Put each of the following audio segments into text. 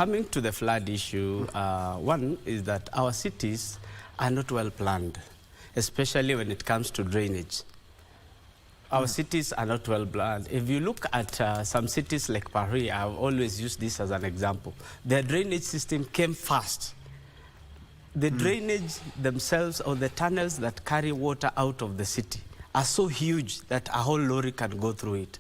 Coming to the flood issue, one is that our cities are not well planned, especially when it comes to drainage. Our cities are not well planned. If you look at some cities like Paris, I've always used this as an example. Their drainage system came first. The drainage themselves, or the tunnels that carry water out of the city, are so huge that a whole lorry can go through it.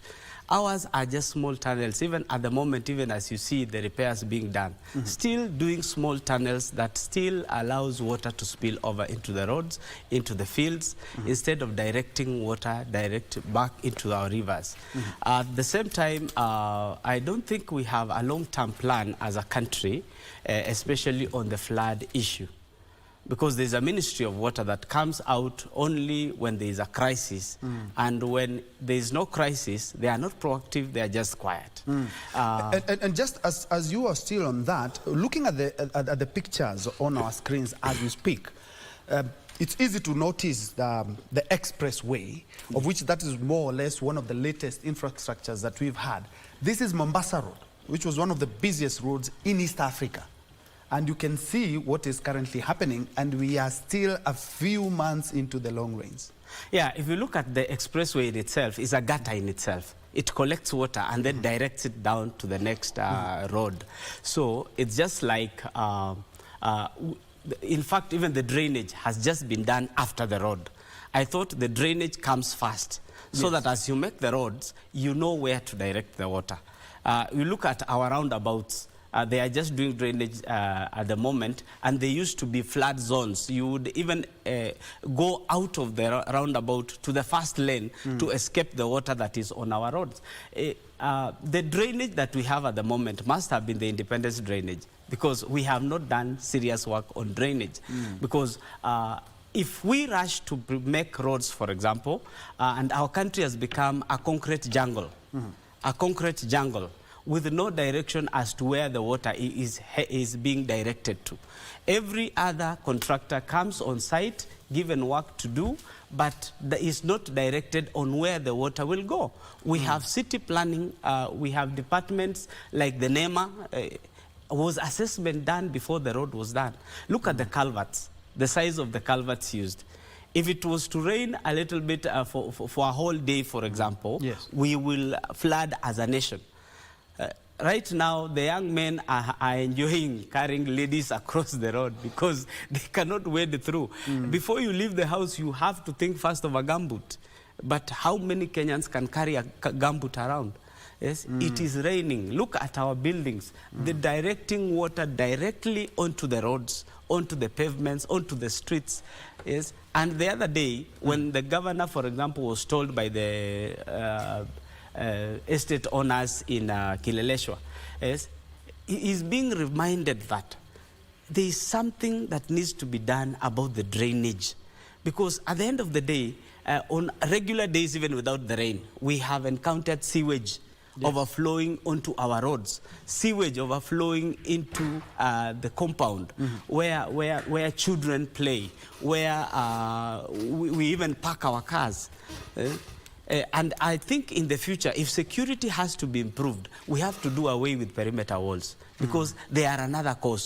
Ours are just small tunnels. Even at the moment, even as you see the repairs being done, still doing small tunnels that still allows water to spill over into the roads, into the fields, instead of directing water direct back into our rivers. At the same time, I don't think we have a long-term plan as a country, especially on the flood issue. Because there's a Ministry of Water that comes out only when there is a crisis. And when there is no crisis, they are not proactive, they are just quiet. And just as you are still on that, looking at the pictures on our screens as we speak, it's easy to notice the expressway, of which that is more or less one of the latest infrastructures that we've had. This is Mombasa Road, which was one of the busiest roads in East Africa. And you can see what is currently happening, and we are still a few months into the long rains. Yeah, if you look at the expressway in itself, it's a gutter in itself. It collects water and then directs it down to the next road. So it's just like, in fact, even the drainage has just been done after the road. I thought the drainage comes first, so that as you make the roads, you know where to direct the water. You look at our roundabouts. They are just doing drainage at the moment, and they used to be flood zones. You would even go out of the roundabout to the first lane to escape the water that is on our roads. The drainage that we have at the moment must have been the independence drainage, because we have not done serious work on drainage. Because if we rush to make roads, for example, and our country has become a concrete jungle, with no direction as to where the water is being directed to. Every other contractor comes on site, given work to do, but is not directed on where the water will go. We have city planning, we have departments like the NEMA. Was assessment done before the road was done? Look at the culverts, the size of the culverts used. If it was to rain a little bit for a whole day, for example, we will flood as a nation. Right now, the young men are enjoying carrying ladies across the road because they cannot wade through. Before you leave the house, you have to think first of a gumboot. But how many Kenyans can carry a gumboot around? Yes, it is raining. Look at our buildings. They're directing water directly onto the roads, onto the pavements, onto the streets. Yes, and the other day, when the governor, for example, was told by the estate owners in Kileleshwa, yes, he is being reminded that there is something that needs to be done about the drainage. Because at the end of the day, on regular days, even without the rain, we have encountered sewage overflowing onto our roads, sewage overflowing into the compound where children play, where we even park our cars. And I think in the future, if security has to be improved, we have to do away with perimeter walls, because they are another cause.